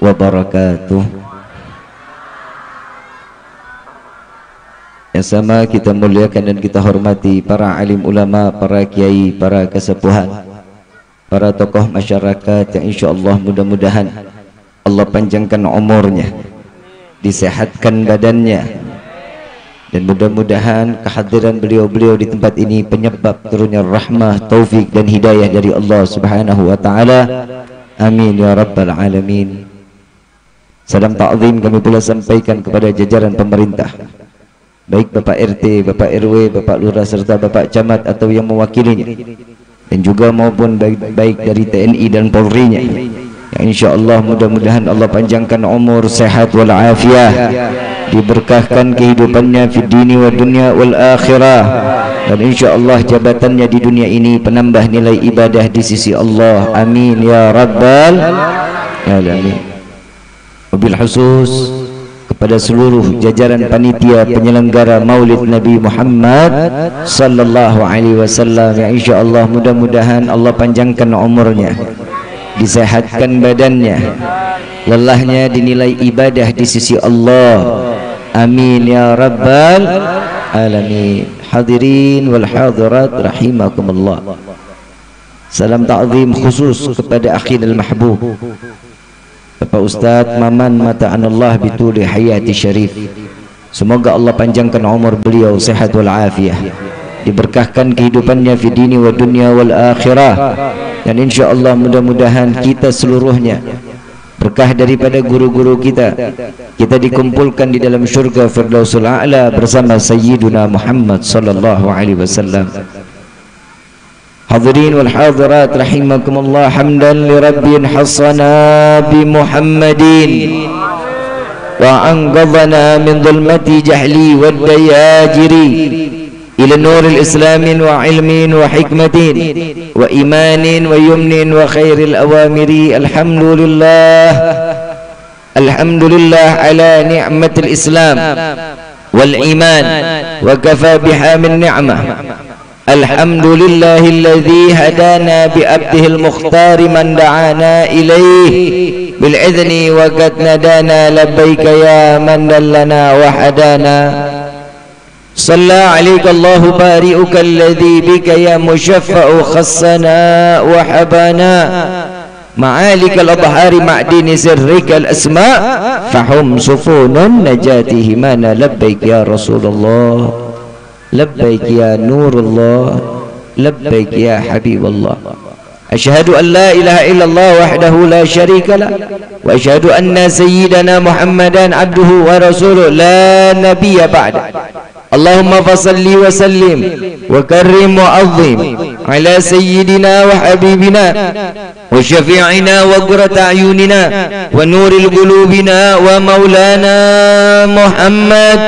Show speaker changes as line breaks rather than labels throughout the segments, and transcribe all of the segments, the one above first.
wabarakatuh. Yang sama kita muliakan dan kita hormati para alim ulama, para kiai, para kesepuhan, para tokoh masyarakat yang insyaallah mudah-mudahan Allah panjangkan umurnya, disehatkan badannya, dan mudah-mudahan kehadiran beliau-beliau di tempat ini penyebab turunnya rahmah, taufik dan hidayah dari Allah Subhanahu wa taala. Amin ya rabbal alamin. Salam ta'zim kami pula sampaikan kepada jajaran pemerintah, baik Bapak RT, Bapak RW, Bapak Lurah serta Bapak Camat atau yang mewakilinya, dan juga maupun baik dari TNI dan Polri-nya, yang insyaallah mudah-mudahan Allah panjangkan umur, sehat wal afiah, diberkahkan kehidupannya fi dini wa dunya wal akhirah, dan insyaallah jabatannya di dunia ini penambah nilai ibadah di sisi Allah. Amin ya rabbal alamin. Wabil khusus kepada seluruh jajaran panitia penyelenggara Maulid Nabi Muhammad sallallahu alaihi wasallam, yang insyaallah mudah-mudahan Allah panjangkan umurnya, disehatkan badannya, lelahnya dinilai ibadah di sisi Allah. Amin ya rabbal alamin. Hadirin wal hadirat rahimakumullah. Salam ta'zim khusus kepada akhil al-mahbub Bapak Ustaz Maman Mata'anallah bituli hayati syarif. Semoga Allah panjangkan umur beliau, sehat wal afiah, diberkahkan kehidupannya fi dini wa dunya wal akhirah, dan insyaallah mudah-mudahan kita seluruhnya berkah daripada guru-guru kita dikumpulkan di dalam syurga Firdausul A'la bersama Sayyiduna Muhammad sallallahu alaihi wasallam. Hadirin wal hadirat rahimakumullah. Hamdan li rabbin hasana bi Muhammadin wa anqadhana min dhulmati jahli wad dayajiri ila nuril islamin wa ilmin wa hikmatin wa imanin wa yumnin wa khairil awamiri. Alhamdulillah ala ni'matil islam wal iman wa kafa biha min ni'mah. Alhamdulillahilladzi hadana bi abdihil mukhtari man da'ana ilayhi bil idzni wa qad nadana labbaika ya man dallana wa hadana. Salla alaika Allahu bari'uka alladhi bika ya musyaffa'u khassana wa habana ma'alikal abhari ma'dini sirrikal asma' fahum sufunun najatihi mana. Labbaik ya Rasulullah, labbaik ya Nurullah, labbaik ya Habiballah. Asyhadu an la ilaha illallah wahdahu la syarika lah, wa asyhadu anna sayyidana Muhammadan abduhu wa rasuluh la nabiyya ba'da. Allahumma fasalli wa sallim wa karrim wa azim ala sayyidina wa habibina wa syafi'ina wa qurrata a'yunina wa nuril qulubina wa maulana Muhammad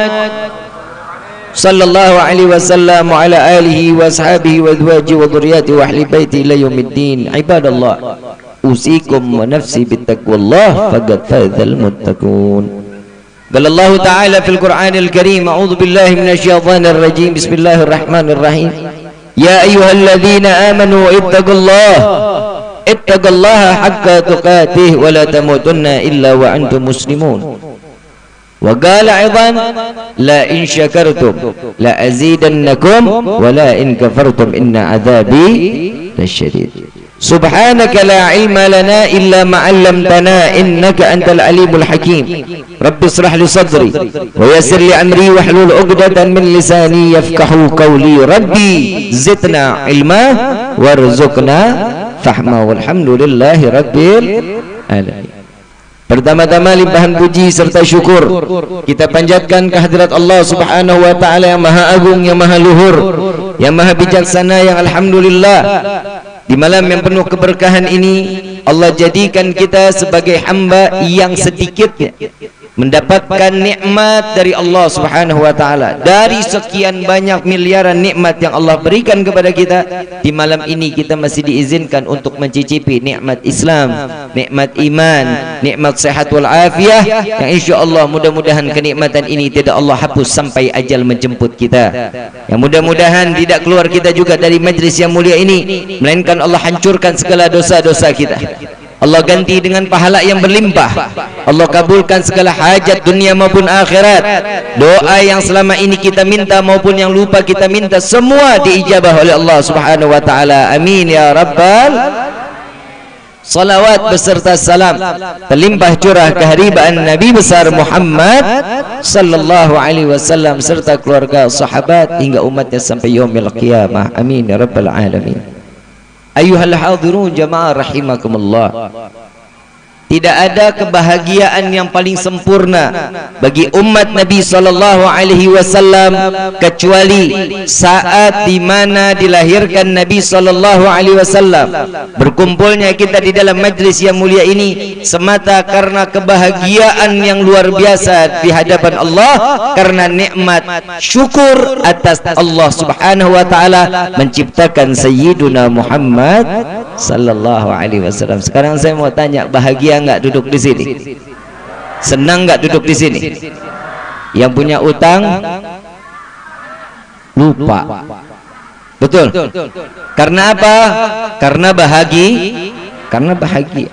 sallallahu alaihi wasallam wa ala alihi wa ashabihi wa azwajihi wa dhurriyyatihi wa ahli baiti ila yaumiddin. Ibadallah, usikum wa nafsi bittaqwallah faqad fazal muttaqun. قال الله تعالى في القرآن الكريم أعوذ بالله من الشيطان الرجيم بسم الله الرحمن الرحيم يا أيها الذين آمنوا اتقوا الله حق تقاته ولا تموتن إلا وأنتم مسلمون. وقال أيضا لئن شكرتم لأزيدنكم ولئن كفرتم إن عذابي لشديد. سبحانك لا علم لنا إلا ما علمتنا إنك أنت العليم الحكيم. رب اشرح لي صدري ويسر لي أمري واحلل عقدة من لساني يفقهوا قولي. ربي زدنا علما وارزقنا فهما والحمد لله رب العالمين. Pertama-tama limpahan puji serta syukur kita panjatkan kehadirat Allah Subhanahu wa taala yang maha agung, yang maha luhur, yang maha bijaksana, yang alhamdulillah di malam yang penuh keberkahan ini Allah jadikan kita sebagai hamba yang sedikitnya mendapatkan nikmat dari Allah Subhanahu wa taala. Dari sekian banyak miliaran nikmat yang Allah berikan kepada kita, di malam ini kita masih diizinkan untuk mencicipi nikmat Islam, nikmat iman, nikmat sehat wal afiah, yang insyaallah mudah-mudahan kenikmatan ini tidak Allah hapus sampai ajal menjemput kita. Yang mudah-mudahan tidak keluar kita juga dari majlis yang mulia ini, melainkan Allah hancurkan segala dosa-dosa kita. Allah ganti dengan pahala yang berlimpah. Allah kabulkan segala hajat dunia maupun akhirat. Doa yang selama ini kita minta maupun yang lupa kita minta, semua diijabah oleh Allah Subhanahu wa taala. Amin ya rabbal. Salawat beserta salam terlimpah curah keharibaan Nabi besar Muhammad sallallahu alaihi wasallam serta keluarga, sahabat hingga umatnya sampai yaumil qiyamah. Amin ya rabbal alamin. Ayuhal hadirun jamaah rahimakumullah. Tidak ada kebahagiaan yang paling sempurna bagi umat Nabi sallallahu alaihi wasallam kecuali saat di mana dilahirkan Nabi sallallahu alaihi wasallam. Berkumpulnya kita di dalam majlis yang mulia ini semata karena kebahagiaan yang luar biasa di hadapan Allah, karena nikmat syukur atas Allah Subhanahu wa taala menciptakan Sayyiduna Muhammad sallallahu alaihi wasallam. Sekarang saya mau tanya, bahagia enggak duduk di sini? Senang enggak duduk di sini? Yang punya utang lupa. Betul? Karena apa? Karena bahagia.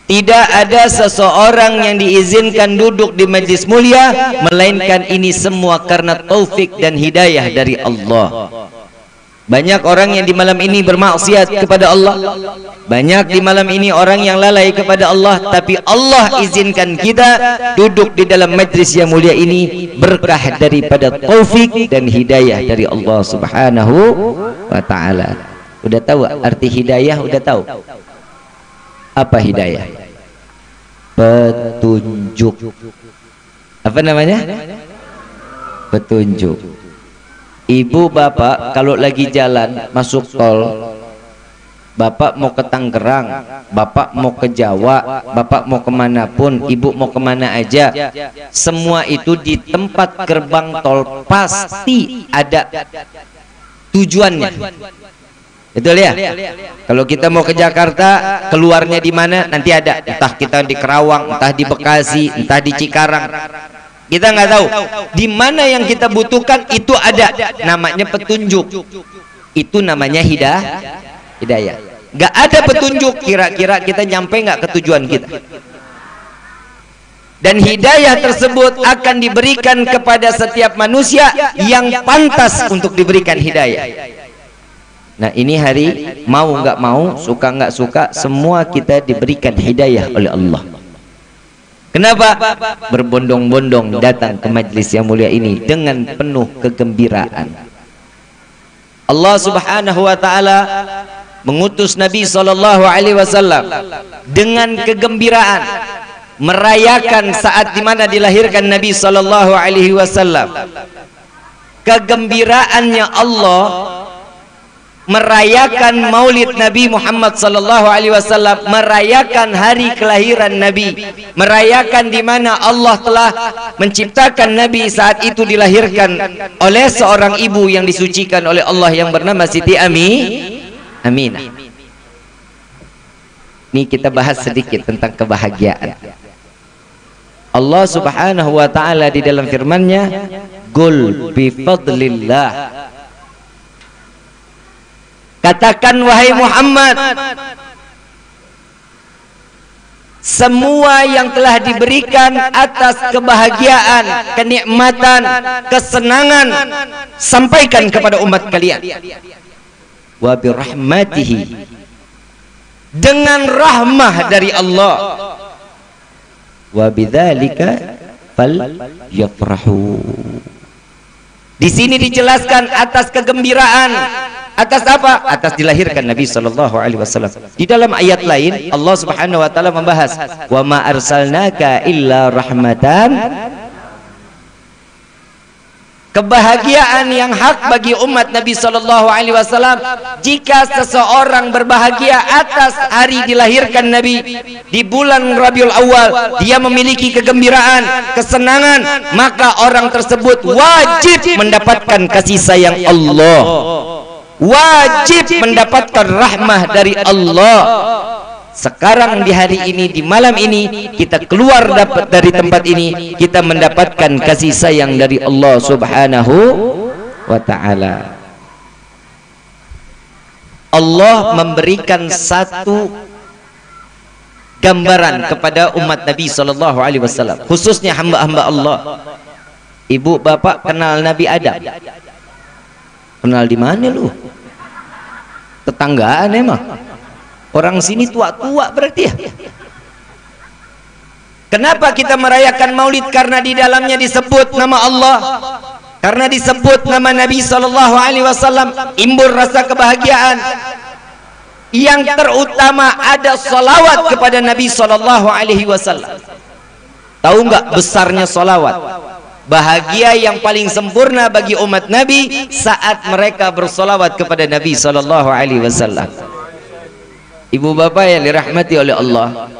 Tidak ada seseorang yang diizinkan duduk di majlis mulia melainkan ini semua karena taufik dan hidayah dari Allah. Banyak orang yang di malam ini bermaksiat kepada Allah. Banyak di malam ini orang yang lalai kepada Allah. Tapi Allah izinkan kita duduk di dalam majlis yang mulia ini berkah daripada taufik dan hidayah dari Allah Subhanahu wa ta'ala. Udah tahu arti hidayah? Udah tahu apa hidayah? Petunjuk. Apa namanya? Petunjuk. Ibu bapak kalau lagi jalan masuk tol, bapak mau ke Tangerang, bapak mau ke Jawa, bapak mau kemanapun, ibu mau kemana aja, semua itu di tempat gerbang tol pasti ada tujuannya. Betul ya? Kalau kita mau ke Jakarta, keluarnya di mana? Nanti ada, entah kita di Kerawang, entah di Bekasi, entah di Cikarang. Kita nggak tahu di mana yang kita butuhkan, itu ada namanya petunjuk. Itu namanya hidayah. Nggak ada petunjuk, kira-kira kita nyampe nggak ke tujuan kita. Dan hidayah tersebut akan diberikan kepada setiap manusia yang pantas untuk diberikan hidayah. Nah, ini hari mau nggak mau, suka nggak suka, semua kita diberikan hidayah oleh Allah. Kenapa? Berbondong-bondong datang ke majlis yang mulia ini dengan penuh kegembiraan. Allah Subhanahu wa taala mengutus Nabi sallallahu alaihi wasallam dengan kegembiraan merayakan saat di mana dilahirkan Nabi sallallahu alaihi wasallam. Kegembiraannya Allah merayakan maulid Nabi Muhammad sallallahu alaihi wasallam, merayakan hari kelahiran Nabi, merayakan di mana Allah telah menciptakan Nabi saat itu dilahirkan oleh seorang ibu yang disucikan oleh Allah yang bernama Siti Aminah. Ini kita bahas sedikit tentang kebahagiaan. Allah Subhanahu wa taala di dalam firman-Nya, "Qul bi fadlillah." Katakan wahai Muhammad, semua yang telah diberikan atas kebahagiaan, kenikmatan, kesenangan, sampaikan kepada umat kalian. Wa birahmatihi, dengan rahmah dari Allah. Wa bidzalika fal yafrahu. Di sini dijelaskan atas kegembiraan. Atas apa? Atas dilahirkan Nabi sallallahu alaihi wasallam. Di dalam ayat lain Allah Subhanahu wa taala membahas, "Wa ma arsalnaka illa rahmatan." Kebahagiaan yang hak bagi umat Nabi sallallahu alaihi wasallam, jika seseorang berbahagia atas hari dilahirkan Nabi di bulan Rabiul Awal, dia memiliki kegembiraan, kesenangan, maka orang tersebut wajib mendapatkan kasih sayang Allah. Wajib mendapatkan rahmah dari Allah. Sekarang di hari ini, di malam ini, kita keluar dari tempat ini, kita mendapatkan kasih sayang dari Allah Subhanahu wa ta'ala. Allah memberikan satu gambaran kepada umat Nabi sallallahu alaihi wasallam, khususnya hamba-hamba Allah. Ibu bapak kenal Nabi Adam? Kenal di mana lu? Tetanggaan emang. Orang sini tua-tua berarti ya. Kenapa kita merayakan Maulid? Karena di dalamnya disebut nama Allah, karena disebut nama Nabi sallallahu alaihi wasallam, imbul rasa kebahagiaan. Yang terutama ada salawat kepada Nabi sallallahu alaihi wasallam. Tahu nggak besarnya salawat? Bahagia yang paling sempurna bagi umat Nabi saat mereka bersolawat kepada Nabi sallallahu alaihi wasallam. Ibu bapak yang dirahmati oleh Allah,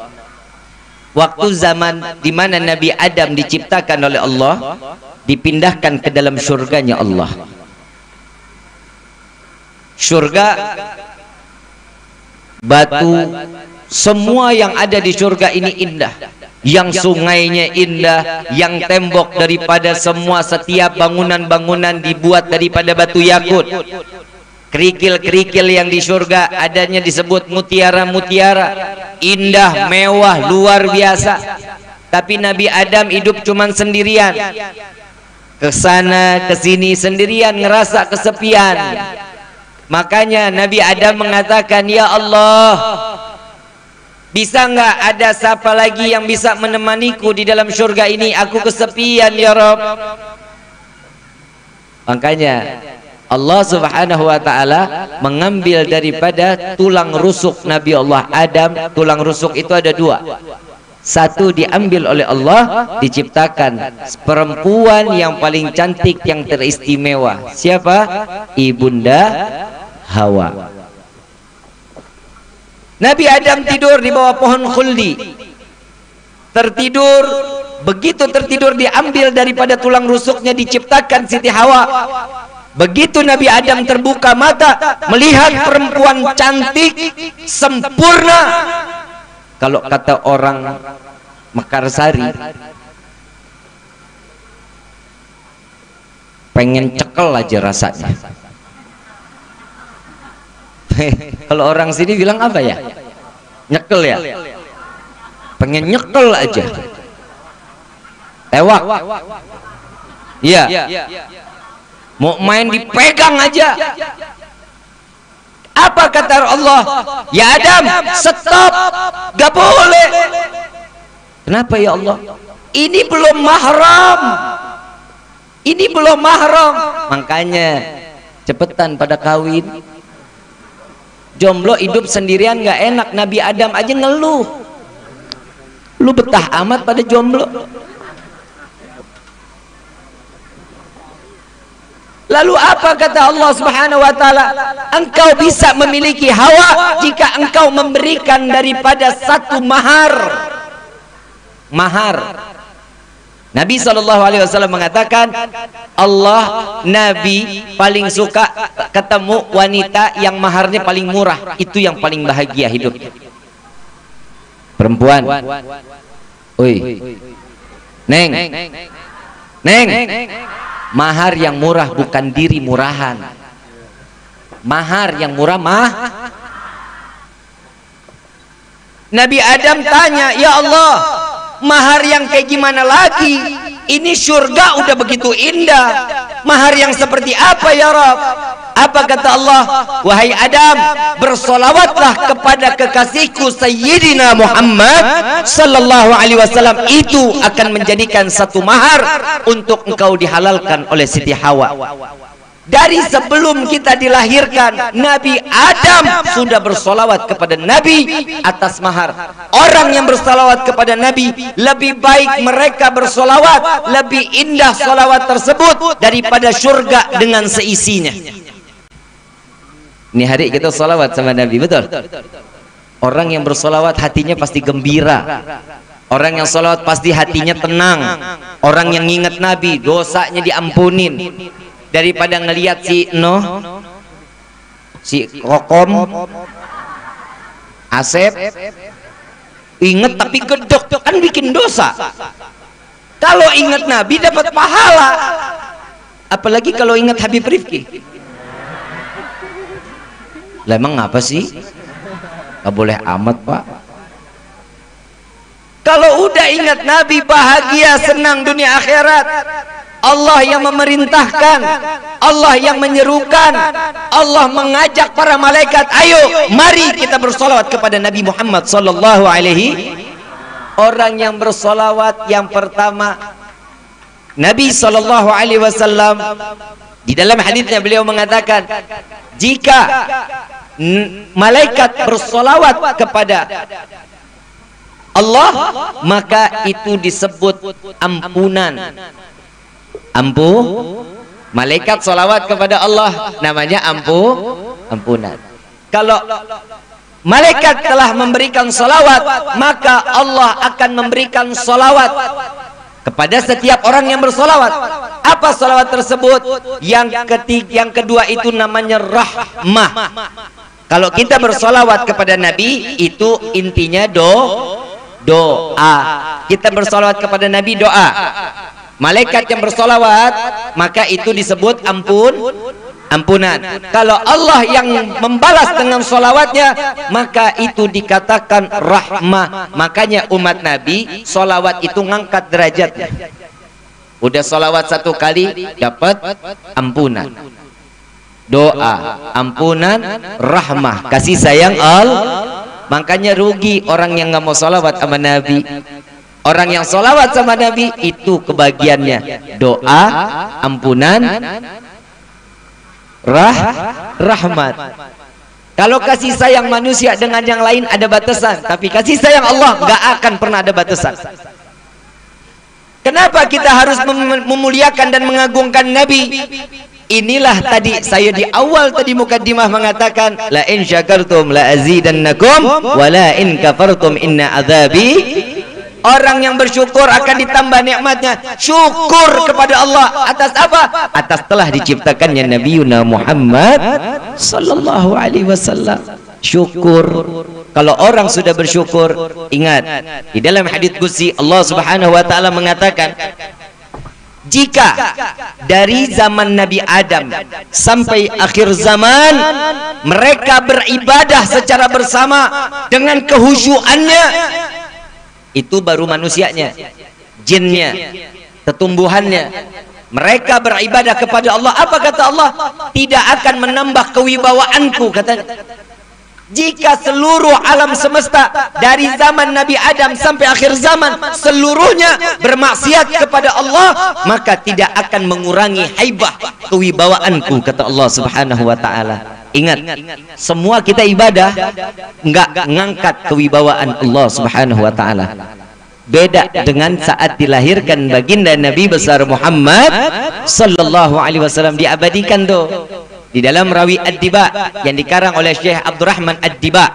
waktu zaman di mana Nabi Adam diciptakan oleh Allah, dipindahkan ke dalam surganya Allah. Surga, batu, semua yang ada di surga ini indah. Yang sungainya indah, yang tembok daripada semua setiap bangunan-bangunan dibuat daripada batu yakut. Kerikil-kerikil yang di surga adanya disebut mutiara-mutiara, indah, mewah, luar biasa. Tapi Nabi Adam hidup cuman sendirian, kesana kesini sendirian, ngerasa kesepian. Makanya Nabi Adam mengatakan, ya Allah, bisa nggak ada siapa lagi yang bisa menemaniku di dalam surga ini? Aku kesepian ya Rabb. Makanya Allah subhanahu wa ta'ala mengambil daripada tulang rusuk Nabi Allah Adam. Tulang rusuk itu ada dua. Satu diambil oleh Allah, diciptakan perempuan yang paling cantik, yang teristimewa. Siapa? Ibunda Hawa. Nabi Adam tidur di bawah pohon khuldi, tertidur. Begitu tertidur diambil daripada tulang rusuknya, diciptakan Siti Hawa. Begitu Nabi Adam terbuka mata melihat perempuan cantik sempurna, kalau kata orang Mekarsari, pengen cekel aja rasanya. Kalau orang sini bilang apa ya? Nyekel ya? Pengen nyekel aja. Tewak. Iya. Mau main dipegang aja. Apa kata Allah? Ya Adam, stop. Gak boleh. Kenapa ya Allah? Ini belum mahram. Ini belum mahram. Makanya cepetan pada kawin. Jomblo hidup sendirian nggak enak. Nabi Adam aja ngeluh. Lu betah amat pada jomblo. Lalu apa kata Allah subhanahu wa ta'ala? Engkau bisa memiliki Hawa jika engkau memberikan daripada satu mahar. Mahar. Nabi SAW mengatakan, Allah, Nabi paling suka ketemu wanita yang maharnya paling murah. Itu yang paling bahagia hidup. Perempuan, oi, Neng, Neng, mahar yang murah bukan diri murahan. Mahar yang murah Nabi Adam tanya, ya Allah, mahar yang kayak gimana lagi? Ini surga udah begitu indah. Mahar yang seperti apa ya Rabb? Apa kata Allah? Wahai Adam, bersolawatlah kepada kekasihku Sayyidina Muhammad sallallahu alaihi wasallam. Itu akan menjadikan satu mahar untuk engkau dihalalkan oleh Siti Hawa. Dari sebelum kita dilahirkan, Nabi Adam sudah bersolawat kepada Nabi atas mahar. Orang yang bersolawat kepada Nabi, lebih baik mereka bersolawat, lebih indah solawat tersebut daripada surga dengan seisinya. Ini hari kita solawat sama Nabi, betul? Orang yang bersolawat hatinya pasti gembira. Orang yang solawat pasti hatinya tenang. Orang yang ingat Nabi, dosanya diampunin. Daripada ngelihat si si Kokom, Asep, inget tapi gedek, kan bikin dosa. Kalau ingat Nabi dapat pahala. Apalagi kalau ingat Habib Rifki. Lah emang apa sih? Gak boleh amat Pak. Kalau udah ingat Nabi, bahagia, senang dunia akhirat. Allah yang memerintahkan, Allah yang menyerukan, Allah mengajak para malaikat, ayo mari kita bersolawat kepada Nabi Muhammad sallallahu alaihi. Orang yang bersolawat yang pertama, Nabi sallallahu alaihi wasallam di dalam hadisnya beliau mengatakan, jika malaikat bersolawat kepada Allah, maka itu disebut ampunan. Malaikat solawat kepada Allah namanya ampunan. Kalau malaikat telah memberikan solawat, maka Allah akan memberikan solawat kepada setiap orang yang bersolawat. Apa solawat tersebut? Yang kedua itu namanya rahmah. Kalau kita bersolawat kepada Nabi, itu intinya doa. Kita bersolawat kepada Nabi, doa. Malaikat yang bersolawat, maka itu disebut ampunan. Kalau Allah yang membalas dengan solawatnya, maka itu dikatakan rahmah. Makanya umat Nabi, solawat itu ngangkat derajatnya. Udah solawat satu kali, dapat ampunan. Doa, ampunan, rahmah, kasih sayang Allah. Makanya rugi orang yang nggak mau solawat sama Nabi. Orang yang solawat sama Nabi itu kebagiannya doa, ampunan, rahmat. Kalau kasih sayang manusia dengan yang lain ada batasan, tapi kasih sayang Allah nggak akan pernah ada batasan. Kenapa kita harus memuliakan dan mengagungkan Nabi? Inilah tadi saya di awal tadi mukaddimah mengatakan, la in syakartum la azidannakum wa la in kafartum inna adzabi. Orang yang bersyukur akan ditambah nikmatnya. Syukur kepada Allah atas apa? Atas telah diciptakannya Nabiuna Muhammad sallallahu alaihi wasallam. Syukur. Kalau orang sudah bersyukur, ingat di dalam hadits qudsi Allah Subhanahu wa taala mengatakan, jika dari zaman Nabi Adam sampai akhir zaman mereka beribadah secara bersama dengan kehusyuannya, itu baru manusianya, jinnya, tetumbuhannya, mereka beribadah kepada Allah. Apa kata Allah? Tidak akan menambah kewibawaanku, katanya. Jika seluruh alam semesta dari zaman Nabi Adam sampai akhir zaman seluruhnya bermaksiat kepada Allah, maka tidak akan mengurangi haibah kewibawaanku, kata Allah Subhanahu wa taala. Ingat, semua kita ibadah enggak ngangkat kewibawaan Allah Subhanahu wa taala. Beda dengan saat dilahirkan baginda Nabi besar Muhammad sallallahu alaihi wasallam, diabadikan tuh di dalam Rawi Ad-Diba yang dikarang oleh Syekh Abdurrahman Ad-Diba.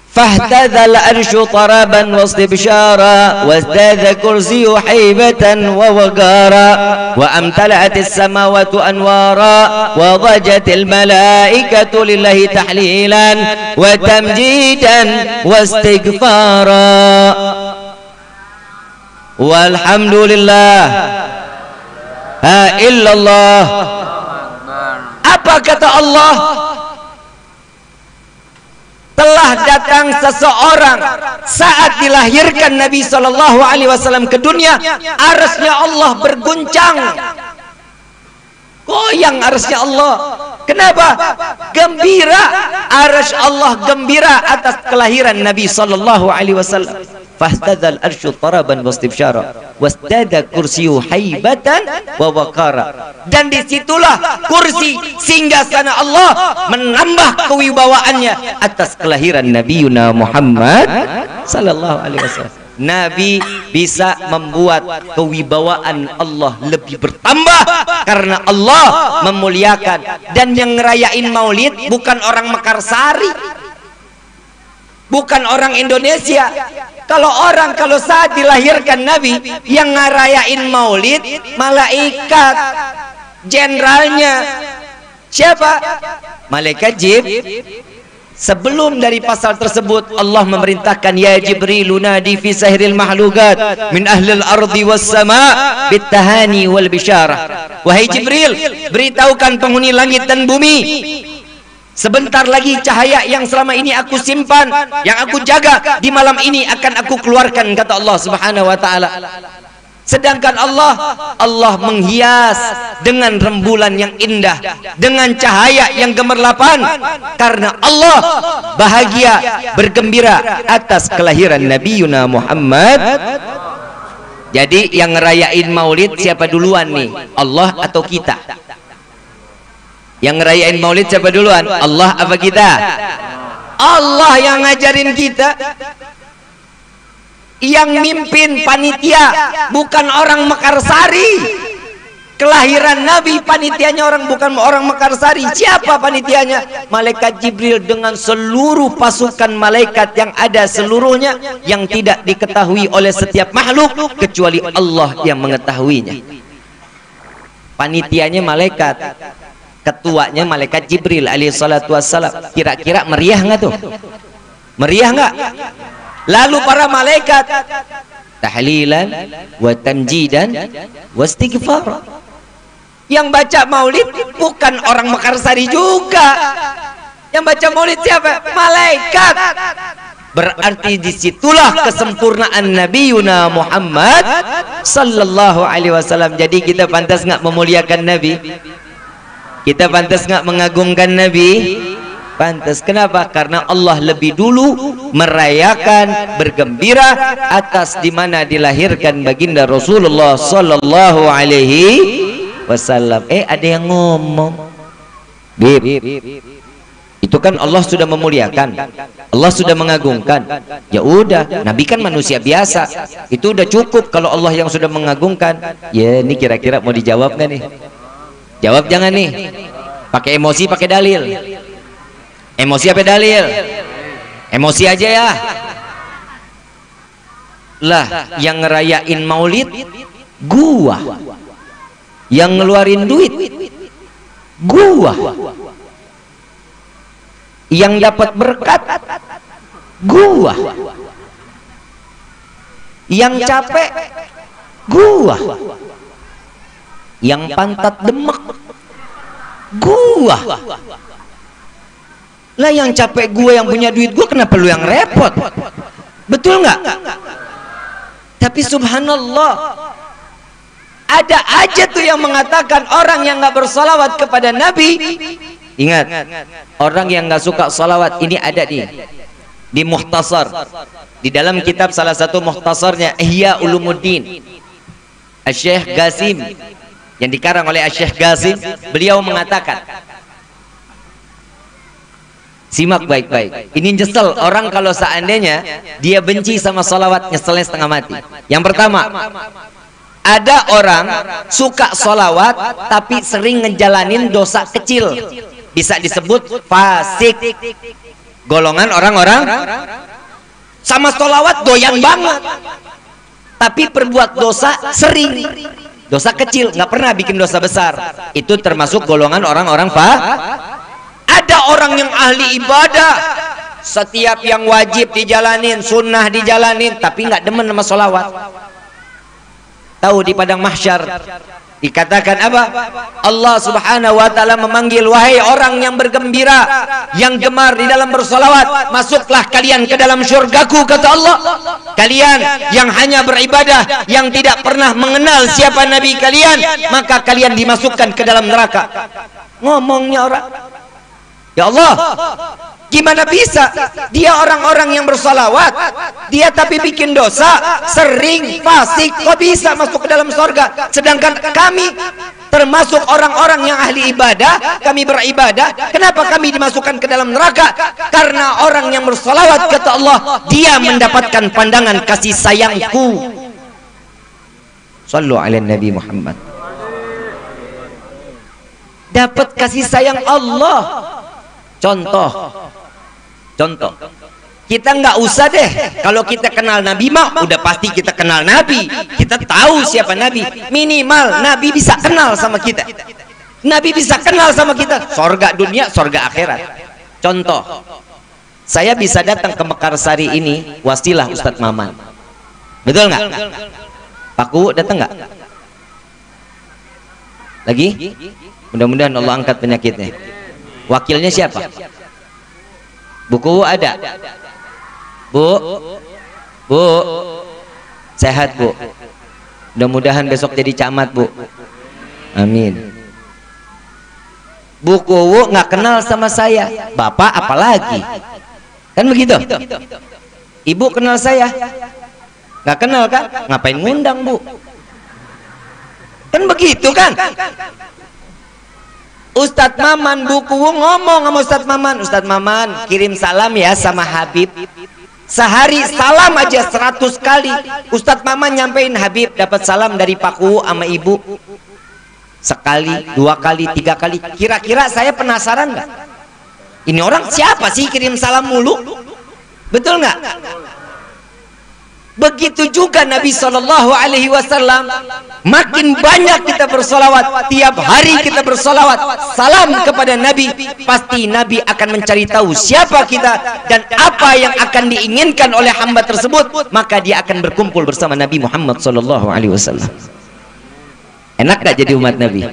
Fahtadhal arsyu taraban wastibsyara wazdadha kursiyyu haibatan wa waqara wa amtala'atis samawati anwara wa dhajatil malaikatu lillahi tahlilan wa tamjidan wastighfara walhamdulillah ha illallah. Apa kata Allah? Telah datang seseorang saat dilahirkan Nabi sallallahu alaihi wasallam ke dunia, arsy-Nya Allah berguncang, goyang arsy Allah. Kenapa? Gembira, arsy Allah gembira atas kelahiran Nabi sallallahu alaihi wasallam. Fahtadzal arsyu taraban wastibsyara wasdada kursiyyu haibatan wa waqara. Dan disitulah kursi singgasana Allah menambah kewibawaannya atas kelahiran Nabiuna Muhammad sallallahu alaihi wasallam. Nabi bisa membuat kewibawaan Allah lebih bertambah karena Allah memuliakan. Dan yang ngerayain maulid bukan orang Mekarsari, bukan orang Indonesia. Kalau saat dilahirkan Nabi yang ngerayain maulid, malaikat, jenderalnya siapa? Malaikat Jibril. Sebelum dari pasal tersebut Allah memerintahkan, ya Jibril nadi fi sahril mahlukat min ahlil ardi was sama bitahani wal bisyarah. Wahai Jibril, beritahukan penghuni langit dan bumi
Sebentar lagi cahaya yang selama ini aku simpan, yang aku jaga, di malam ini akan aku keluarkan, kata Allah Subhanahu wa taala. Sedangkan Allah menghias dengan rembulan yang indah, dengan cahaya yang gemerlapan, karena Allah bahagia, bergembira atas kelahiran Nabi Yuna Muhammad. Jadi yang ngerayain maulid siapa duluan nih? Allah atau kita? Yang ngerayain maulid siapa duluan? Allah apa kita? Allah yang ngajarin kita. Yang mimpin panitia bukan orang Mekarsari. Kelahiran Nabi panitianya bukan orang Mekarsari. Siapa panitianya? Malaikat Jibril dengan seluruh pasukan malaikat yang ada seluruhnya, yang tidak diketahui oleh setiap makhluk kecuali Allah yang mengetahuinya. Panitianya malaikat, ketuanya malaikat Jibril alaihi salatu wassalam. Kira-kira meriah nggak tuh? Meriah nggak? Lalu para malaikat tahlilan wa tamjidan wa istighfar. Yang baca maulid bukan orang Mekarsari juga. Yang baca maulid siapa? Malaikat. Berarti disitulah kesempurnaan Nabi Yuna Muhammad sallallahu alaihi wasallam. Jadi kita pantas nggak memuliakan Nabi? Kita pantas nggak mengagungkan Nabi? Pantas. Kenapa? Karena Allah lebih dulu merayakan, bergembira atas di mana dilahirkan baginda Rasulullah sallallahu alaihi wasallam. Ada yang ngomong, Bib, itu kan Allah sudah memuliakan, Allah sudah mengagungkan. Ya udah, Nabi kan manusia biasa, itu udah cukup kalau Allah yang sudah mengagungkan. Ya, ini kira-kira mau dijawab nggak nih? Jawab jangan nih, pakai emosi, pakai dalil. Emosi apa dalil? Emosi aja ya. Lah, yang ngerayain maulid gua, yang ngeluarin duit gua, yang dapat berkat gua, yang capek gua, yang pantat demek gua. Lah yang capek gue, yang punya duit gue, kenapa lu yang repot? Betul nggak? Tapi subhanallah, ada aja tuh yang mengatakan orang yang nggak bersolawat kepada Nabi. Ingat, orang yang nggak suka solawat ini ada di Mukhtasar, di dalam kitab salah satu mukhtasarnya Ihya Ulumuddin Syekh Qasim, yang dikarang oleh Syekh Qasim. Beliau mengatakan, simak baik-baik, ini nyesel orang kalau seandainya dia benci sama solawat, nyeselnya setengah mati. Yang pertama, ada orang suka solawat tapi sering ngejalanin dosa kecil, bisa disebut fasik. Golongan orang-orang sama solawat doyan banget, tapi perbuat dosa sering, dosa kecil, nggak pernah bikin dosa besar. Itu termasuk golongan orang-orang Ada orang yang ahli ibadah, setiap yang wajib dijalanin, sunnah dijalanin, tapi nggak demen sama solawat. Tahu di padang mahsyar dikatakan apa? Allah subhanahu wa ta'ala memanggil, wahai orang yang bergembira, yang gemar di dalam bersolawat, masuklah kalian ke dalam syurgaku, kata Allah. Kalian yang hanya beribadah, yang tidak pernah mengenal siapa Nabi kalian, maka kalian dimasukkan ke dalam neraka. Ngomongnya orang, ya Allah, gimana bisa dia orang-orang yang bersalawat, dia tapi bikin dosa, sering fasik, kok bisa masuk ke dalam surga? Sedangkan kami termasuk orang-orang yang ahli ibadah, kami beribadah, kenapa kami dimasukkan ke dalam neraka? Karena orang yang bersalawat, kata Allah, dia mendapatkan pandangan kasih sayangku. Sallu ala Nabi Muhammad. Dapat kasih sayang Allah. Contoh, kita nggak usah deh, kalau kita kenal Nabi mah udah pasti kita kenal Nabi, kita tahu siapa Nabi. Minimal Nabi bisa kenal sama kita, Nabi bisa kenal sama kita, sorga dunia, sorga akhirat. Contoh, saya bisa datang ke Mekarsari ini wasilah Ustadz Maman, betul nggak? Paku datang nggak? Lagi? Mudah-mudahan Allah angkat penyakitnya. Wakilnya siapa? Buku ada? Bu? Bu? Sehat, Bu? Mudah-mudahan besok jadi camat, Bu. Amin. Bu Kuwu nggak kenal sama saya, Bapak apalagi, kan begitu? Ibu kenal saya, nggak kenal kan? Ngapain ngundang, Bu? Kan begitu kan? Ustadz Maman, Bu Kuwu ngomong sama Ustadz Maman, kirim salam ya sama Habib. Sehari salam aja 100 kali. Ustadz Maman nyampein Habib dapat salam dari Pak Kuwu sama Ibu. Sekali, 2 kali, 3 kali. Kira-kira saya penasaran nggak? Ini orang siapa sih kirim salam mulu? Betul nggak? Begitu juga Nabi SAW. Makin banyak kita bersolawat, tiap hari kita bersolawat, salam kepada Nabi, pasti Nabi akan mencari tahu siapa kita dan apa yang akan diinginkan oleh hamba tersebut, maka dia akan berkumpul bersama Nabi Muhammad SAW. Enak gak jadi umat Nabi?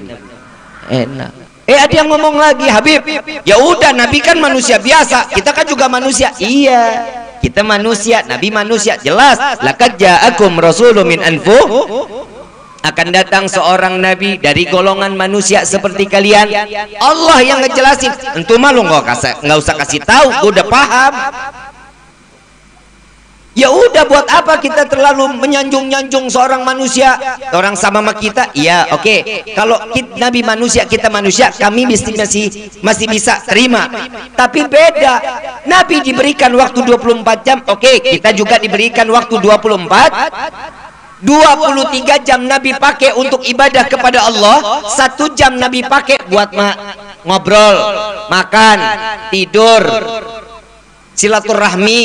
Enak. Ada yang ngomong lagi, Habib, ya udah Nabi kan manusia biasa, kita kan juga manusia. Iya, kita manusia, Nabi manusia, jelas. Laqad ja'akum rasulun min anfusikum, akan datang seorang nabi dari golongan manusia seperti kalian. Allah yang ngejelasin. Entu malu nggak usah kasih tahu, gue udah paham. Ya udah, buat apa kita terlalu menyanjung-nyanjung seorang manusia, orang sama kita? Iya, oke. Kalau Nabi manusia, kita manusia, kami masih bisa terima. Tapi beda. Nabi diberikan waktu 24 jam, oke. Kita juga diberikan waktu 23 jam Nabi pakai untuk ibadah kepada Allah, 1 jam Nabi pakai buat ngobrol, makan, tidur, silaturahmi,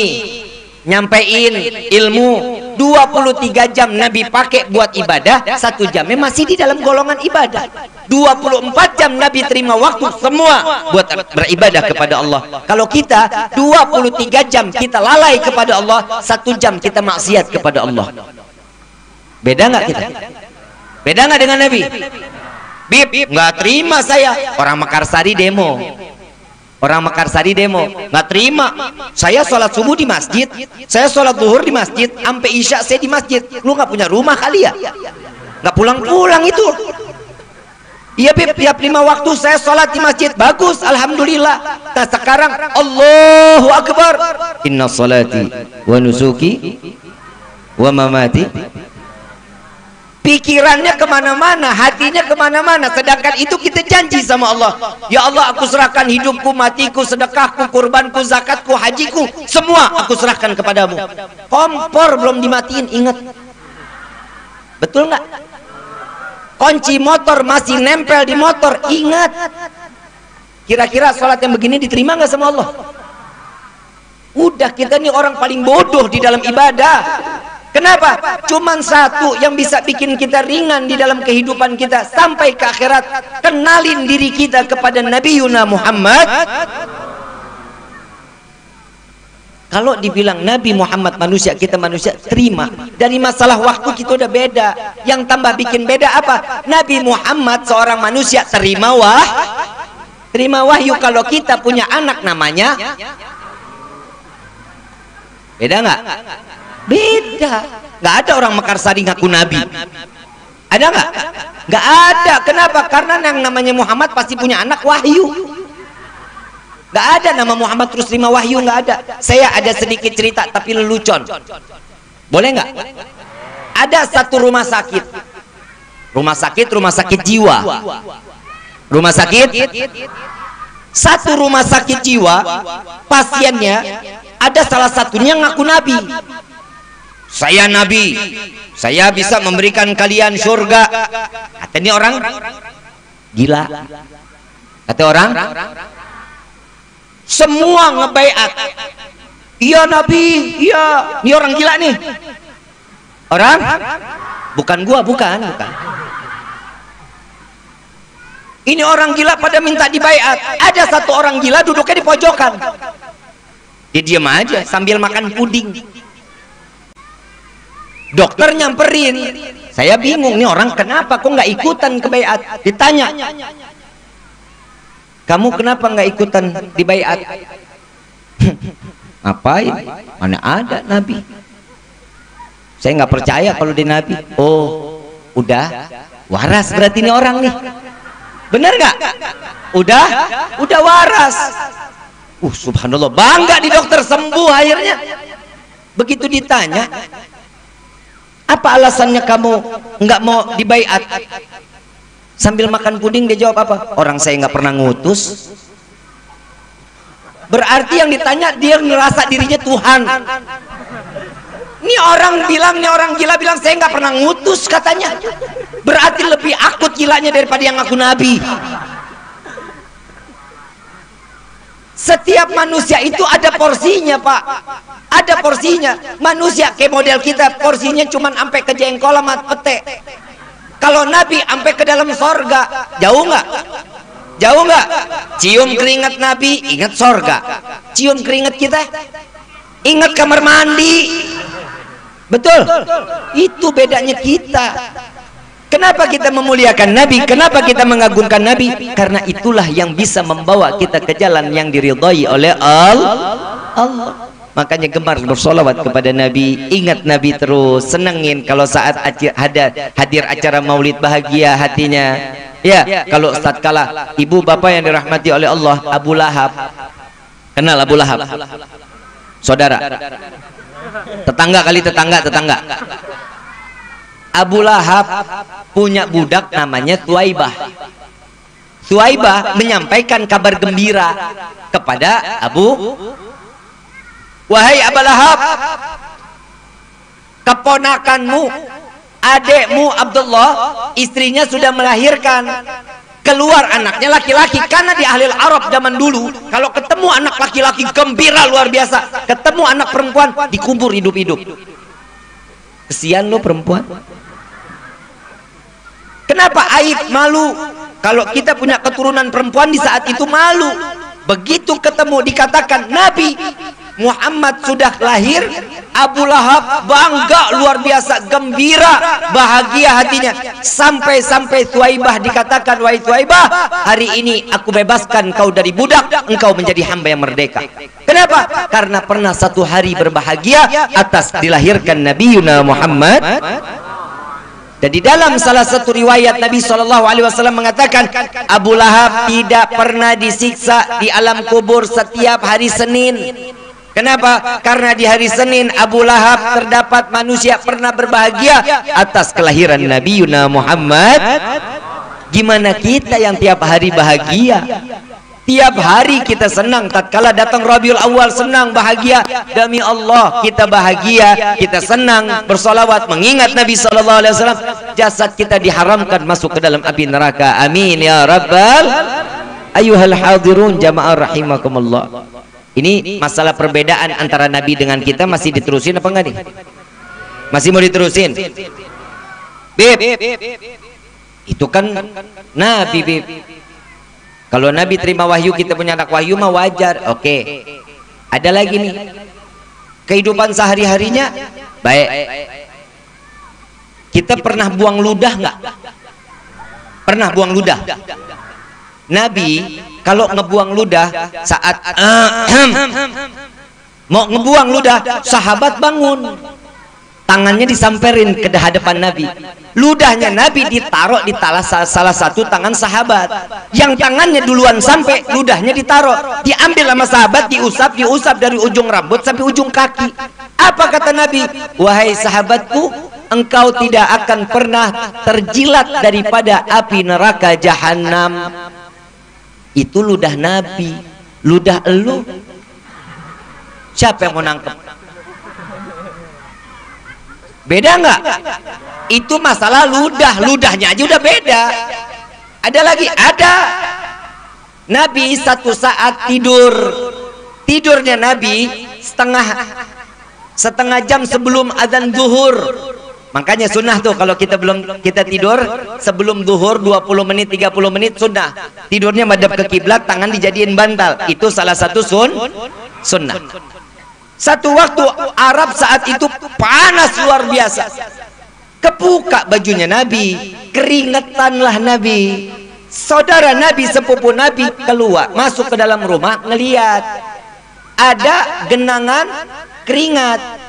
nyampein ilmu. 23 jam Nabi pakai buat ibadah, 1 jamnya masih di dalam golongan ibadah. 24 jam Nabi terima waktu semua buat beribadah kepada Allah. Kalau kita 23 jam kita lalai kepada Allah, 1 jam kita maksiat kepada Allah. Beda nggak kita? Beda nggak dengan Nabi? Bib, nggak terima saya. Orang Mekarsari demo. Nggak terima. Saya sholat subuh di masjid, saya sholat zuhur di masjid, sampai isya saya di masjid. Lu nggak punya rumah kali ya? Nggak pulang-pulang itu? Iya Bib, tiap 5 waktu saya sholat di masjid. Bagus, alhamdulillah. Nah sekarang Allahu Akbar. Inna salati wa nusuki wa mamati. Pikirannya kemana-mana, hatinya kemana-mana. Sedangkan itu kita janji sama Allah, ya Allah, aku serahkan hidupku, matiku, sedekahku, kurbanku, zakatku, hajiku, semua aku serahkan kepadamu. Kompor belum dimatiin, ingat. Betul nggak? Kunci motor masih nempel di motor, ingat. Kira-kira sholat yang begini diterima nggak sama Allah? Udah, kita nih orang paling bodoh di dalam ibadah. Kenapa? Cuman satu yang bisa bikin kita ringan di dalam kehidupan kita sampai ke akhirat. Kenalin diri kita kepada Nabi Yuna Muhammad. Kalau dibilang Nabi Muhammad manusia, kita manusia, terima. Dari masalah waktu kita udah beda. Yang tambah bikin beda apa? Nabi Muhammad seorang manusia, terima wahyu. Kalau kita punya anak namanya, beda nggak? Beda. Nggak ada orang Mekarsari ngaku Nabi. Ada nggak? Nggak ada. Kenapa? Karena yang namanya Muhammad pasti punya anak wahyu. Nggak ada nama Muhammad terus terima wahyu, nggak ada. Saya ada sedikit cerita tapi lelucon. Boleh nggak? Ada satu rumah sakit jiwa. Rumah sakit. Satu rumah sakit jiwa, pasiennya ada salah satunya ngaku Nabi. Saya Nabi, saya bisa memberikan kalian surga. Katanya orang gila. Kata orang, semua ngebaiat. Iya Nabi, iya. Ini orang gila nih. Orang? Bukan gua, bukan. Ini orang gila pada minta dibaiat. Ada satu orang gila duduknya di pojokan. Dia diam aja sambil makan puding. Dokter nyamperin, saya bingung nih orang kenapa kok nggak ikutan ke baiat. Ditanya, kamu kenapa nggak ikutan di baiat? Ngapain? Mana ada Nabi? Saya nggak percaya kalau di Nabi. Oh, udah waras berarti ini orang nih. Bener nggak? Udah waras. Subhanallah, bangga di dokter, sembuh akhirnya. Begitu ditanya, apa alasannya kamu nggak mau dibaiat? Sambil makan puding dia jawab apa? Orang saya nggak pernah ngutus. Berarti yang ditanya dia ngerasa dirinya Tuhan. Ini orang bilang, ini orang gila bilang saya nggak pernah ngutus katanya. Berarti lebih akut gilanya daripada yang ngaku nabi. Setiap manusia itu ada porsinya, Pak. Ada porsinya. Manusia kayak model kita, porsinya cuma sampai ke jengkol sama pete. Kalau Nabi sampai ke dalam sorga, jauh nggak? Jauh nggak? Cium keringat Nabi, ingat sorga. Cium keringat kita, ingat kamar mandi. Betul? Itu bedanya kita. Kenapa kita memuliakan Nabi? Kenapa kita mengagungkan Nabi? Karena itulah yang bisa membawa kita ke jalan yang diridhai oleh Allah. Makanya gemar bersolawat kepada Nabi, ingat Nabi terus, senengin kalau saat hadir acara maulid bahagia hatinya. Ya, kalau saat kala ibu bapak yang dirahmati oleh Allah, Abu Lahab. Kenal Abu Lahab? Saudara. Tetangga kali tetangga. Abu Lahab punya budak namanya Thuwaibah. Thuwaibah menyampaikan kabar gembira kepada wahai Abu Lahab, keponakanmu, adekmu Abdullah, istrinya sudah melahirkan, keluar anaknya laki-laki. Karena di ahli Arab zaman dulu, kalau ketemu anak laki-laki gembira luar biasa, ketemu anak perempuan dikubur hidup-hidup. Kesian lo perempuan. Kenapa aib, malu? Kalau kita punya keturunan perempuan di saat itu malu. Begitu ketemu dikatakan Nabi Muhammad sudah lahir, Abu Lahab bangga luar biasa, gembira, bahagia hatinya. Sampai Thuwaibah dikatakan, wahai Thuwaibah, hari ini aku bebaskan kau dari budak, engkau menjadi hamba yang merdeka. Kenapa? Karena pernah satu hari berbahagia atas dilahirkan Nabi Yuna Muhammad. Dan di dalam salah satu riwayat Nabi SAW mengatakan, Abu Lahab tidak pernah disiksa di alam kubur setiap hari Senin. Kenapa? Karena di hari Senin Abu Lahab terdapat manusia pernah berbahagia atas kelahiran Nabi Yuna Muhammad. Gimana kita yang tiap hari bahagia? Tiap hari kita senang, tatkala datang Rabiul Awal senang, bahagia. Demi Allah kita bahagia, kita senang, bersolawat, mengingat Nabi SAW. Jasad kita diharamkan masuk ke dalam api neraka. Amin ya Rabbal. Ayuhal hadirun jamaah rahimakumullah. Ini masalah perbedaan antara Nabi dengan kita masih diterusin apa enggak nih? Masih mau diterusin? Bib, itu kan Nabi, Bib. Kalau Nabi terima wahyu, kita punya anak wahyu mah wajar. Oke. Ada lagi nih, kehidupan sehari-harinya baik. Kita pernah buang ludah nggak? Pernah buang ludah? Nabi kalau ngebuang ludah saat mau ngebuang ludah, sahabat bangun, tangannya disamperin ke hadapan Nabi. Ludahnya Nabi ditaruh di salah satu tangan sahabat. Yang tangannya duluan sampai, ludahnya ditaruh, diambil sama sahabat, diusap dari ujung rambut sampai ujung kaki. Apa kata Nabi? Wahai sahabatku, engkau tidak akan pernah terjilat daripada api neraka jahanam. Itu ludah Nabi. Ludah elu, siapa yang mau nangkep? Beda nggak? Itu masalah ludahnya aja udah beda. Ada lagi, ada Nabi satu saat tidurnya Nabi setengah jam sebelum azan zuhur. Makanya sunnah tuh kalau kita tidur sebelum zuhur 20 menit 30 menit sunnah. Tidurnya madhab ke kiblat, tangan dijadiin bantal. Itu salah satu sunnah. Satu waktu Arab saat itu panas luar biasa. Kebuka bajunya Nabi, keringetanlah Nabi. saudara Nabi, sepupu Nabi keluar, masuk ke dalam rumah, ngeliat ada genangan keringat.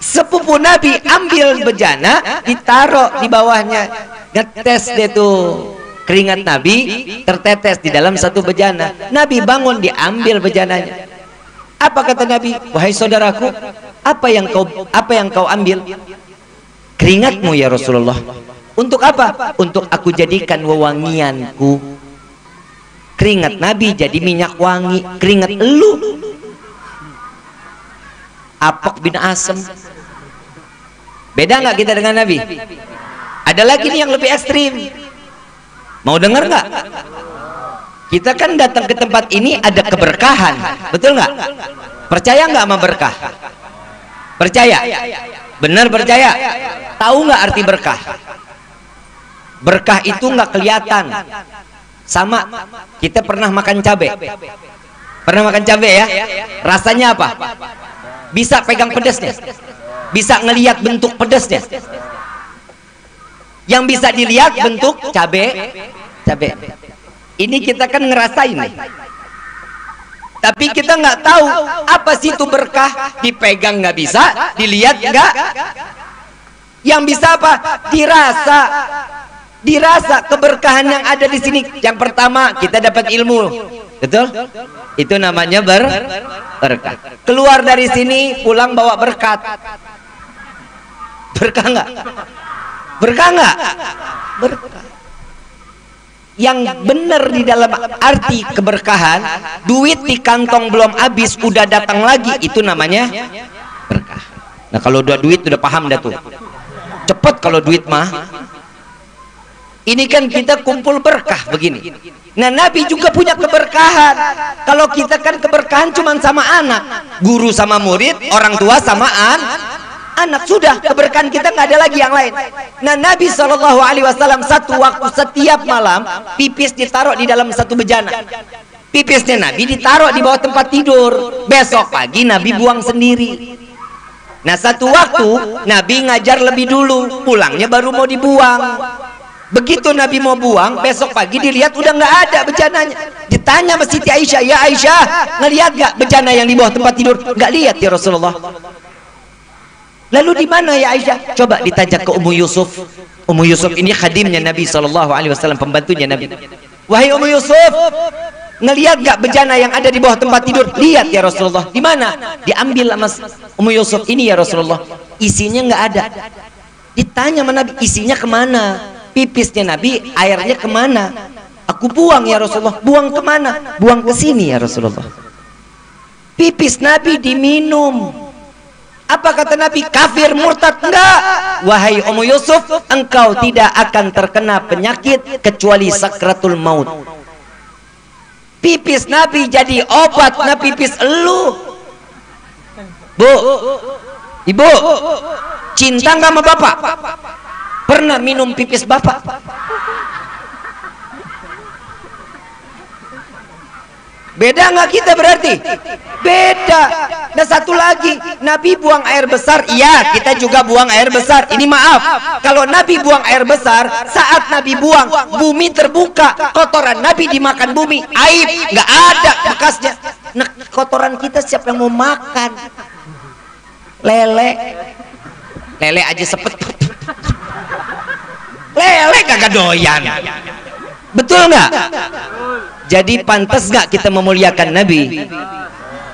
Sepupu Nabi ambil bejana, ditaruh di bawahnya, ngetes deh tuh keringat Nabi tertetes di dalam satu bejana. Nabi bangun, diambil bejananya. Apa kata Nabi? Wahai saudaraku, apa yang kau ambil? Keringatmu ya Rasulullah. Untuk apa? Untuk aku jadikan wewangianku. Keringat Nabi jadi minyak wangi. Keringat elu Apok bin Asem. Beda nggak kita dengan Nabi? Ada lagi nih yang lebih ekstrim. Mau dengar nggak? Kita kan datang ke tempat ini ada keberkahan, betul nggak? Percaya nggak sama berkah? Percaya? Benar percaya? Tahu nggak arti berkah? Berkah itu nggak kelihatan. Sama, kita pernah makan cabai. Pernah makan cabai ya? Rasanya apa? Bisa pegang pedasnya, bisa ngelihat bentuk pedasnya. Yang bisa dilihat bentuk cabai. Ini kita kan ngerasain nih. Tapi kita nggak tahu apa sih itu berkah. Dipegang nggak bisa, dilihat nggak. Yang bisa apa? Dirasa keberkahan yang ada di sini. Yang pertama kita dapat ilmu, betul? Itu namanya berkah. Keluar dari sini pulang bawa berkat. Berkah nggak? Berkah nggak? Berkah. Yang benar di dalam arti keberkahan, duit di kantong belum habis udah datang lagi, itu namanya berkah. Nah kalau udah duit udah paham dah tuh. Cepet kalau duit mah. Ini kan kita kumpul berkah begini. Nah Nabi juga punya keberkahan. Kalau kita kan keberkahan cuma sama anak, guru sama murid, orang tua sama anak, sudah keberkahan kita nggak ada lagi yang lain. Nah Nabi SAW satu waktu setiap malam pipis ditaruh di dalam satu bejana. Pipisnya Nabi ditaruh di bawah tempat tidur. Besok pagi Nabi buang sendiri. Nah satu waktu Nabi ngajar lebih dulu, pulangnya baru mau dibuang. Begitu Nabi mau buang, besok pagi dilihat udah nggak ada bejananya. Ditanya sama Siti Aisyah, ya Aisyah, ngelihat nggak bejana yang di bawah tempat tidur? Nggak lihat ya Rasulullah. Lalu di mana ya Aisyah? Coba ditanya ke Ummu Yusuf. Ummu Yusuf ini khadimnya Nabi SAW, pembantunya Nabi. Wahai Ummu Yusuf, ngelihat nggak bejana yang ada di bawah tempat tidur? Lihat ya Rasulullah. Di mana? Diambil sama Ummu Yusuf. Ini ya Rasulullah. Isinya nggak ada. Ditanya sama Nabi, isinya kemana? Pipisnya Nabi, airnya kemana? Aku buang ya Rasulullah. Buang kemana? Buang ke sini ya Rasulullah. Pipis Nabi diminum. Apa kata Nabi? Kafir, murtad? Enggak. Wahai Ummu Yusuf, engkau tidak akan terkena penyakit kecuali sakratul maut. Pipis Nabi jadi obat. Nah pipis elu. Bu, ibu, cinta nggak sama bapak? Pernah minum pipis bapak? Beda nggak kita berarti? Beda. Nah satu lagi, Nabi buang air besar, iya kita juga buang air besar. Ini maaf, kalau Nabi buang air besar, saat Nabi buang, bumi terbuka, kotoran Nabi dimakan bumi, aib, nggak ada bekasnya. Nah kotoran kita siapa yang mau makan? Lele aja sepet. Lele kagak doyan. Betul nggak? Jadi pantas nggak kita memuliakan Nabi?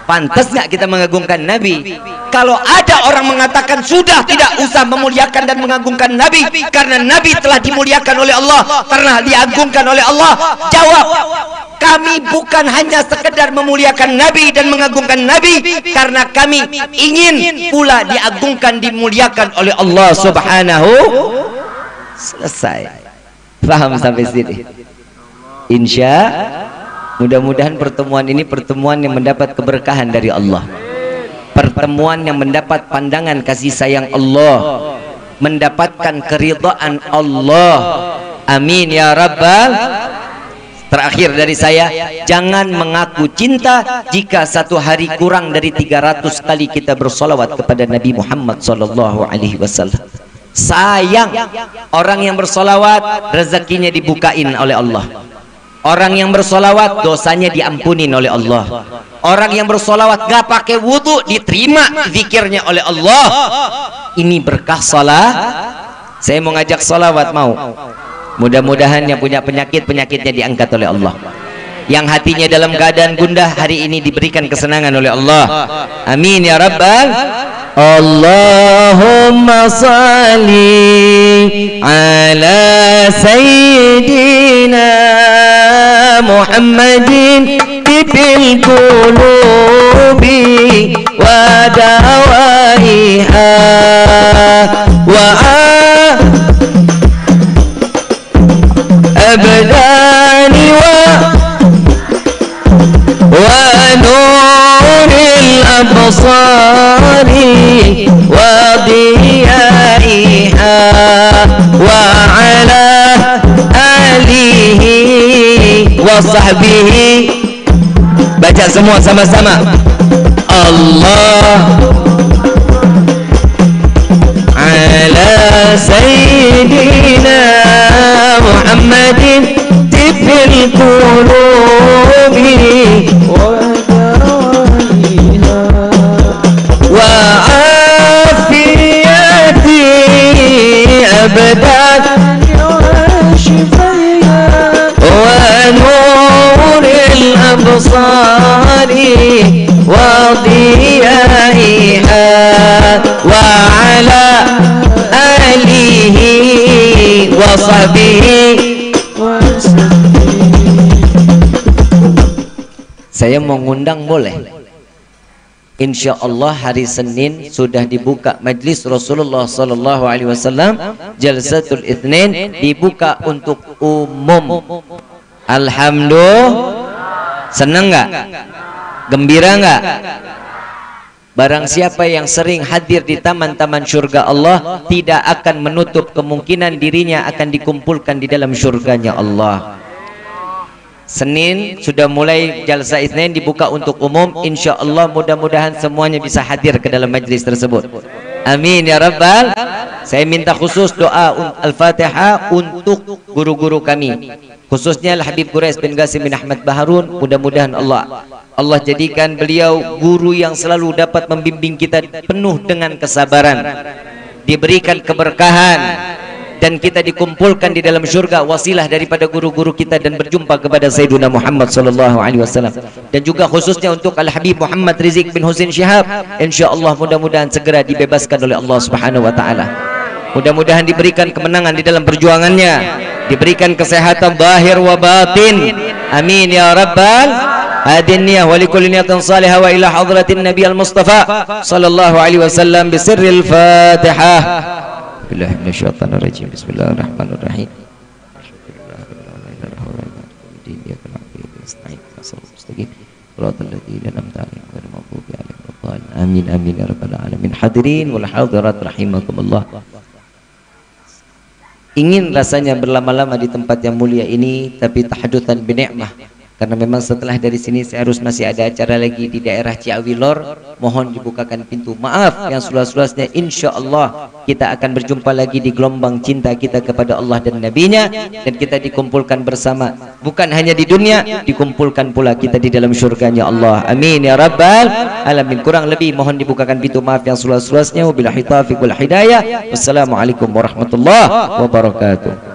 Pantas nggak kita mengagungkan Nabi? Kalau ada orang mengatakan sudah tidak usah memuliakan dan mengagungkan Nabi karena Nabi telah dimuliakan oleh Allah, telah diagungkan oleh Allah, jawab, kami bukan hanya sekedar memuliakan Nabi dan mengagungkan Nabi, karena kami ingin pula diagungkan, dimuliakan oleh Allah Subhanahu. Selesai. Paham sampai sini? Insya mudah-mudahan pertemuan ini pertemuan yang mendapat keberkahan dari Allah, pertemuan yang mendapat pandangan kasih sayang Allah, mendapatkan keridhaan Allah. Amin ya rabbal. Terakhir dari saya, jangan mengaku cinta jika satu hari kurang dari 300 kali kita bersolawat kepada Nabi Muhammad SAW. Sayang, orang yang bersolawat rezekinya dibukain oleh Allah. Orang yang bersolawat dosanya diampunin oleh Allah. Orang yang bersolawat gak pakai wudhu diterima zikirnya oleh Allah. Ini berkah salat. Saya mau ngajak solawat, mau? Mudah-mudahan yang punya penyakitnya diangkat oleh Allah. Yang hatinya dalam keadaan gundah hari ini diberikan kesenangan oleh Allah. Amin ya rabbal. Allahumma salli ala sayyidina Muhammadin tibil qulubi wa dawaiha wa abdani ونور الأبصار وضيائها وعلى آله وصحبه. Baca semua sama-sama. Allah ala sayyidina Muhammadin tibil qulubi وعافيتي أبدا ونور الأبصار وضيائها وعلى آله وصحبه. Saya mau ngundang boleh? Insya Allah hari Senin sudah dibuka majlis Rasulullah Sallallahu Alaihi Wasallam. Jalsatul Itsnin dibuka untuk umum. Alhamdulillah. Senang nggak? Gembira nggak? Barang siapa yang sering hadir di taman-taman surga Allah tidak akan menutup kemungkinan dirinya akan dikumpulkan di dalam surganya Allah. Senin sudah mulai jalsa Itsnin dibuka untuk umum. Insya Allah mudah-mudahan semuanya bisa hadir ke dalam majlis tersebut. Amin ya rabbal. Saya minta khusus doa Al-Fatihah untuk guru-guru kami, khususnya Al-Habib Quraish bin Qasim bin Ahmad Baharun. Mudah-mudahan Allah jadikan beliau guru yang selalu dapat membimbing kita penuh dengan kesabaran, diberikan keberkahan, dan kita dikumpulkan di dalam surga wasilah daripada guru-guru kita dan berjumpa kepada Sayyidina Muhammad sallallahu alaihi wasallam. Dan juga khususnya untuk Al-Habib Muhammad Rizik bin Husain Syihab, insyaallah mudah-mudahan segera dibebaskan oleh Allah Subhanahu wa taala. Mudah-mudahan diberikan kemenangan di dalam perjuangannya, diberikan kesehatan zahir wa batin. Amin ya rabbal adiniyah wa likulli niyatin salihah wa ila hadratin Nabi al-Mustafa sallallahu alaihi wasallam bi sirril Fatihah. Bismillahirrahmanirrahim. Bismillahirrahmanirrahim. Amin amin ya rabbal alamin. Hadirin wal hadirat rahimakumullah. Ingin rasanya berlama-lama di tempat yang mulia ini, tapi tahadutsan bi ni'mah. Karena memang setelah dari sini saya harus masih ada acara lagi di daerah Ciawi Lor. Mohon dibukakan pintu. Maaf yang seluas-luasnya. Insya Allah kita akan berjumpa lagi di gelombang cinta kita kepada Allah dan Nabi-Nya, dan kita dikumpulkan bersama. Bukan hanya di dunia, dikumpulkan pula kita di dalam surganya Allah. Amin ya rabbal alamin. Kurang lebih mohon dibukakan pintu. Maaf yang seluas-luasnya. Wabillahi taufiq wal hidayah. Wassalamualaikum warahmatullahi wabarakatuh.